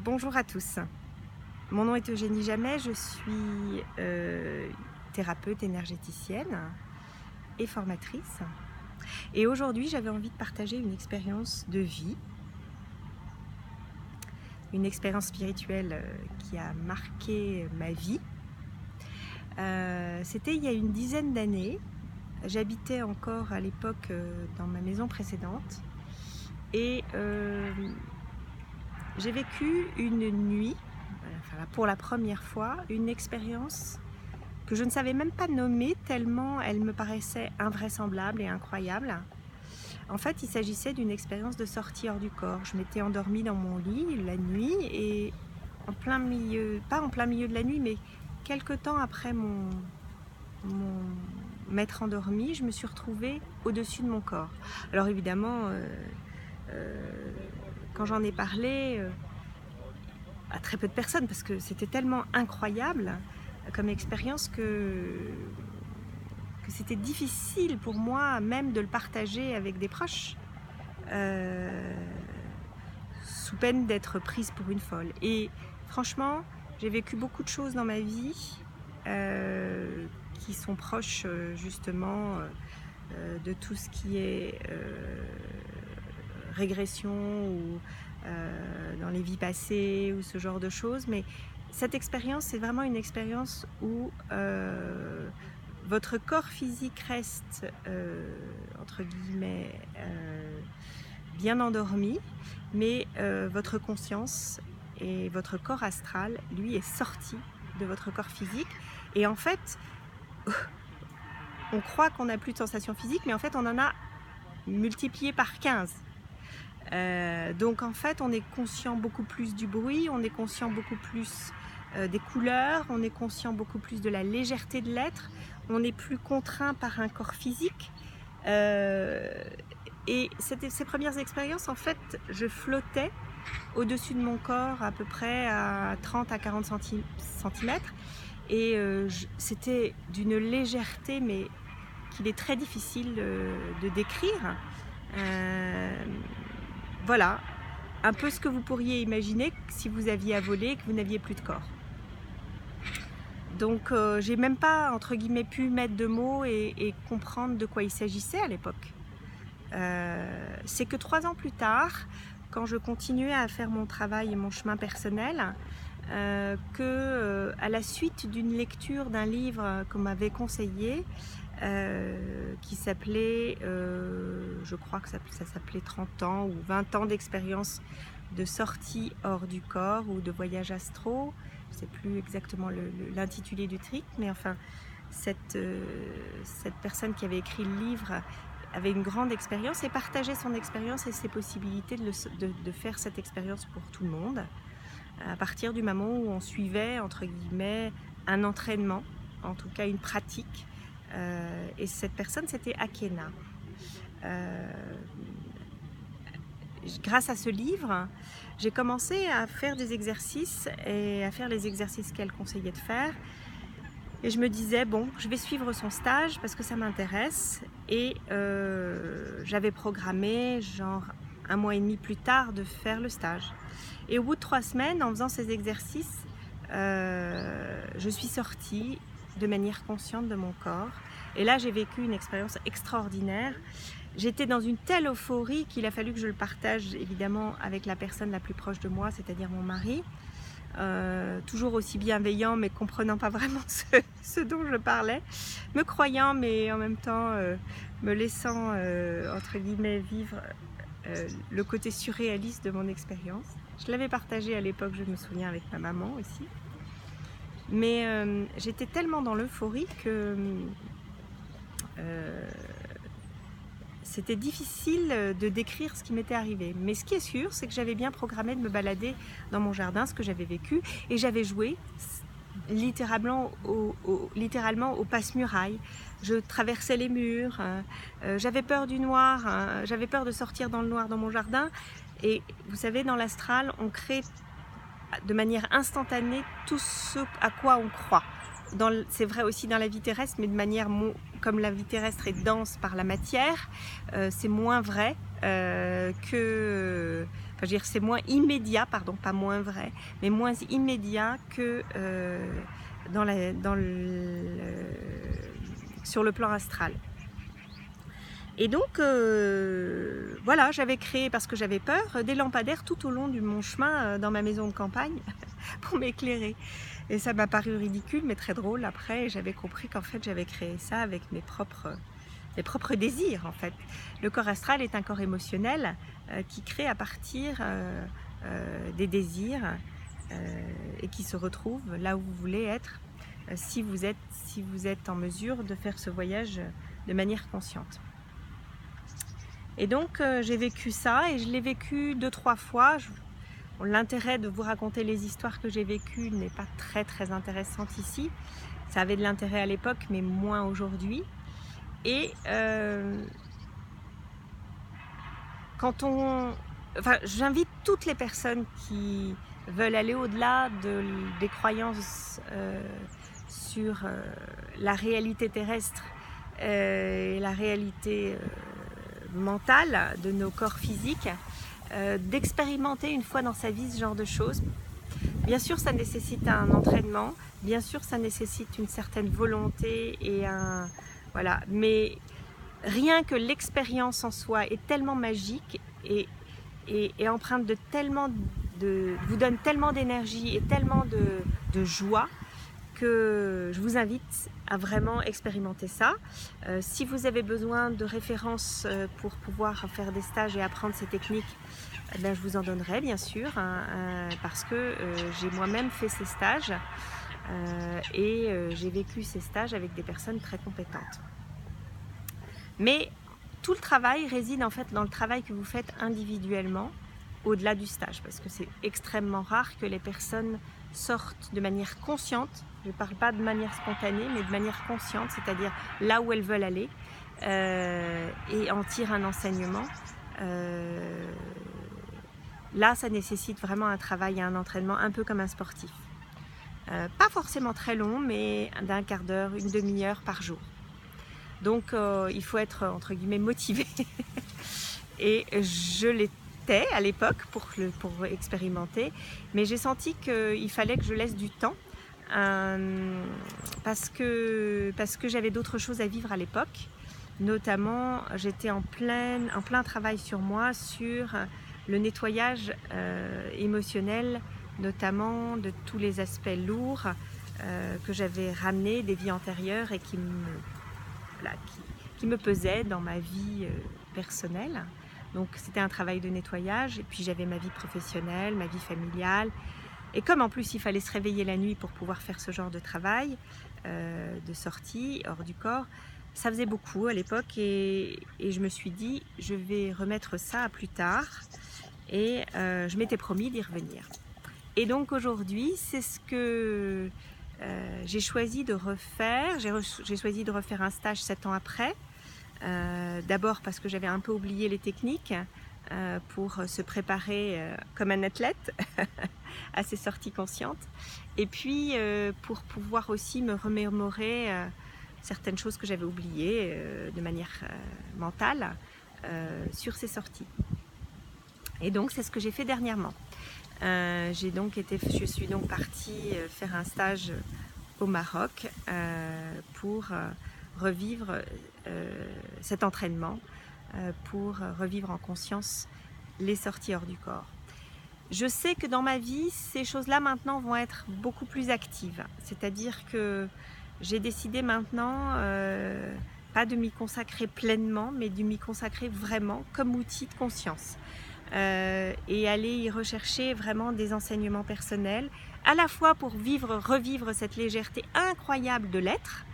Bonjour à tous, mon nom est Eugénie Jamet, je suis thérapeute énergéticienne et formatrice. Et aujourd'hui, j'avais envie de partager une expérience de vie, une expérience spirituelle qui a marqué ma vie. C'était il y a une dizaine d'années. J'habitais encore à l'époque dans ma maison précédente et j'ai vécu une nuit, pour la première fois, une expérience que je ne savais même pas nommer tellement elle me paraissait invraisemblable et incroyable. En fait, il s'agissait d'une expérience de sortie hors du corps. Je m'étais endormie dans mon lit la nuit et en plein milieu, pas en plein milieu de la nuit, mais quelque temps après m'être endormie, je me suis retrouvée au-dessus de mon corps. Alors évidemment, quand j'en ai parlé à très peu de personnes, parce que c'était tellement incroyable comme expérience que c'était difficile pour moi même de le partager avec des proches, sous peine d'être prise pour une folle. Et franchement, j'ai vécu beaucoup de choses dans ma vie qui sont proches justement de tout ce qui est régression ou dans les vies passées ou ce genre de choses. Mais cette expérience, c'est vraiment une expérience où votre corps physique reste, entre guillemets, bien endormi, mais votre conscience et votre corps astral, lui, est sorti de votre corps physique. Et en fait, on croit qu'on n'a plus de sensations physiques, mais en fait, on en a multiplié par 15. Donc en fait, on est conscient beaucoup plus du bruit, on est conscient beaucoup plus des couleurs, on est conscient beaucoup plus de la légèreté de l'être, on n'est plus contraint par un corps physique. Et ces premières expériences, en fait, je flottais au-dessus de mon corps à peu près à 30 à 40 centimètres. Et c'était d'une légèreté, mais qu'il est très difficile de décrire. Voilà, un peu ce que vous pourriez imaginer si vous aviez à voler et que vous n'aviez plus de corps. Donc j'ai même pas, entre guillemets, pu mettre de mots et comprendre de quoi il s'agissait à l'époque. C'est que 3 ans plus tard, quand je continuais à faire mon travail et mon chemin personnel, à la suite d'une lecture d'un livre qu'on m'avait conseillé, qui s'appelait, je crois que ça s'appelait 30 ans ou 20 ans d'expérience de sortie hors du corps ou de voyage astro, je ne sais plus exactement l'intitulé du truc, mais enfin cette personne qui avait écrit le livre avait une grande expérience et partageait son expérience et ses possibilités de faire cette expérience pour tout le monde, à partir du moment où on suivait, entre guillemets, un entraînement, en tout cas une pratique. Et cette personne, c'était Akena. Grâce à ce livre, j'ai commencé à faire des exercices et à faire les exercices qu'elle conseillait de faire. Et je me disais, bon, je vais suivre son stage parce que ça m'intéresse. Et j'avais programmé, genre 1 mois et demi plus tard, de faire le stage. Et au bout de 3 semaines, en faisant ces exercices, je suis sortie de manière consciente de mon corps. Et là, j'ai vécu une expérience extraordinaire. J'étais dans une telle euphorie qu'il a fallu que je le partage, évidemment, avec la personne la plus proche de moi, c'est-à-dire mon mari. Toujours aussi bienveillant, mais comprenant pas vraiment ce dont je parlais, me croyant, mais en même temps me laissant, entre guillemets, vivre le côté surréaliste de mon expérience. Je l'avais partagé à l'époque, je me souviens, avec ma maman aussi. Mais j'étais tellement dans l'euphorie que c'était difficile de décrire ce qui m'était arrivé. Mais ce qui est sûr, c'est que j'avais bien programmé de me balader dans mon jardin, ce que j'avais vécu, et j'avais joué littéralement au passe-muraille. Je traversais les murs, j'avais peur du noir, j'avais peur de sortir dans le noir dans mon jardin. Et vous savez, dans l'astral, on crée de manière instantanée tout ce à quoi on croit. C'est vrai aussi dans la vie terrestre, mais de manière, comme la vie terrestre est dense par la matière, c'est moins vrai je veux dire, c'est moins immédiat, pardon, pas moins vrai, mais moins immédiat que sur le plan astral. Et donc, voilà, j'avais créé, parce que j'avais peur, des lampadaires tout au long de mon chemin dans ma maison de campagne pour m'éclairer. Et ça m'a paru ridicule, mais très drôle. Après, j'avais compris qu'en fait, j'avais créé ça avec mes propres désirs, en fait. Le corps astral est un corps émotionnel qui crée à partir des désirs et qui se retrouve là où vous voulez être si vous êtes en mesure de faire ce voyage de manière consciente. Et donc j'ai vécu ça, et je l'ai vécu 2-3 fois. L'intérêt de vous raconter les histoires que j'ai vécues n'est pas très intéressante ici. Ça avait de l'intérêt à l'époque, mais moins aujourd'hui. Et j'invite toutes les personnes qui veulent aller au-delà des croyances sur la réalité terrestre et la réalité mentale de nos corps physiques, d'expérimenter une fois dans sa vie ce genre de choses. Bien sûr, ça nécessite un entraînement, bien sûr, ça nécessite une certaine volonté et voilà. Mais rien que l'expérience en soi est tellement magique et empreinte vous donne tellement d'énergie et tellement de joie que je vous invite à vraiment expérimenter ça. Si vous avez besoin de références pour pouvoir faire des stages et apprendre ces techniques, je vous en donnerai bien sûr, parce que j'ai moi-même fait ces stages et j'ai vécu ces stages avec des personnes très compétentes. Mais tout le travail réside en fait dans le travail que vous faites individuellement au-delà du stage, parce que c'est extrêmement rare que les personnes sortent de manière consciente. Je ne parle pas de manière spontanée, mais de manière consciente, c'est-à-dire là où elles veulent aller et en tirent un enseignement. Là, ça nécessite vraiment un travail et un entraînement un peu comme un sportif. Pas forcément très long, mais d'un quart d'heure, une demi-heure par jour. Donc, il faut être, entre guillemets, motivé. Et je l'étais à l'époque pour expérimenter, mais j'ai senti qu'il fallait que je laisse du temps parce que j'avais d'autres choses à vivre à l'époque. Notamment, j'étais en plein travail sur moi, sur le nettoyage émotionnel, notamment de tous les aspects lourds que j'avais ramenés des vies antérieures et qui me pesaient dans ma vie personnelle. Donc c'était un travail de nettoyage, et puis j'avais ma vie professionnelle, ma vie familiale. Et comme en plus il fallait se réveiller la nuit pour pouvoir faire ce genre de travail, de sortie hors du corps, ça faisait beaucoup à l'époque, et je me suis dit je vais remettre ça à plus tard, et je m'étais promis d'y revenir. Et donc aujourd'hui c'est ce que j'ai choisi de refaire. J'ai choisi de refaire un stage 7 ans après. D'abord parce que j'avais un peu oublié les techniques pour se préparer comme un athlète à ces sorties conscientes, et puis pour pouvoir aussi me remémorer certaines choses que j'avais oubliées de manière mentale sur ces sorties. Et donc c'est ce que j'ai fait dernièrement. Je suis donc partie faire un stage au Maroc pour revivre cet entraînement, pour revivre en conscience les sorties hors du corps. Je sais que dans ma vie, ces choses-là maintenant vont être beaucoup plus actives. C'est-à-dire que j'ai décidé maintenant pas de m'y consacrer pleinement, mais de m'y consacrer vraiment comme outil de conscience. Et aller y rechercher vraiment des enseignements personnels, à la fois pour revivre cette légèreté incroyable de l'être,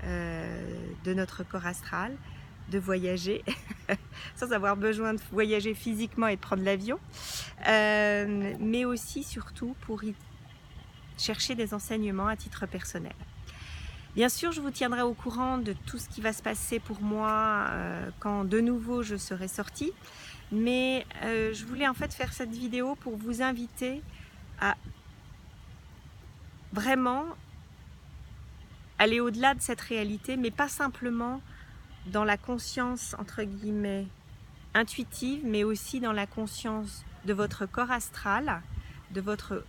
de notre corps astral, de voyager sans avoir besoin de voyager physiquement et de prendre l'avion, mais aussi surtout pour y chercher des enseignements à titre personnel. Bien sûr, je vous tiendrai au courant de tout ce qui va se passer pour moi quand de nouveau je serai sortie, mais je voulais en fait faire cette vidéo pour vous inviter à vraiment aller au-delà de cette réalité, mais pas simplement dans la conscience entre guillemets intuitive, mais aussi dans la conscience de votre corps astral,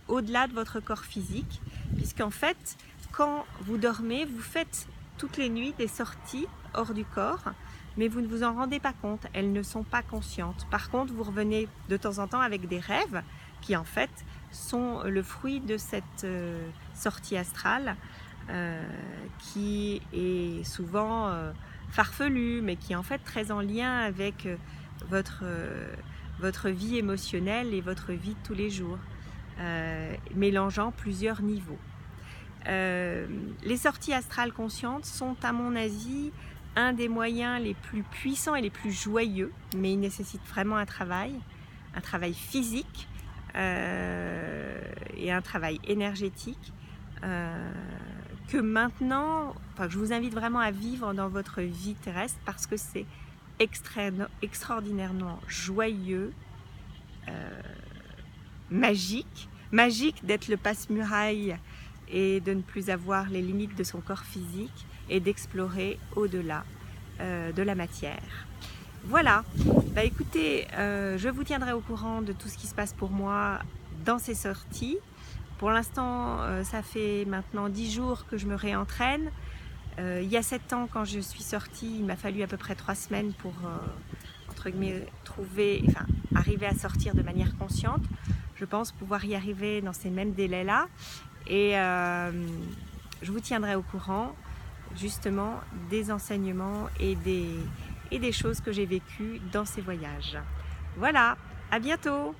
au-delà de votre corps physique, puisqu'en fait, quand vous dormez, vous faites toutes les nuits des sorties hors du corps, mais vous ne vous en rendez pas compte, elles ne sont pas conscientes. Par contre, vous revenez de temps en temps avec des rêves qui en fait sont le fruit de cette sortie astrale qui est souvent farfelue, mais qui est en fait très en lien avec votre vie émotionnelle et votre vie de tous les jours, mélangeant plusieurs niveaux. Les sorties astrales conscientes sont à mon avis un des moyens les plus puissants et les plus joyeux, mais il nécessite vraiment un travail physique et un travail énergétique que maintenant, enfin, je vous invite vraiment à vivre dans votre vie terrestre parce que c'est extraordinairement joyeux, magique d'être le passe-muraille et de ne plus avoir les limites de son corps physique et d'explorer au-delà de la matière. Voilà, bah écoutez, je vous tiendrai au courant de tout ce qui se passe pour moi dans ces sorties. Pour l'instant, ça fait maintenant 10 jours que je me réentraîne. Il y a 7 ans, quand je suis sortie, il m'a fallu à peu près 3 semaines pour entre guillemets, arriver à sortir de manière consciente. Je pense pouvoir y arriver dans ces mêmes délais-là. Et je vous tiendrai au courant justement des enseignements et des choses que j'ai vécues dans ces voyages. Voilà, à bientôt!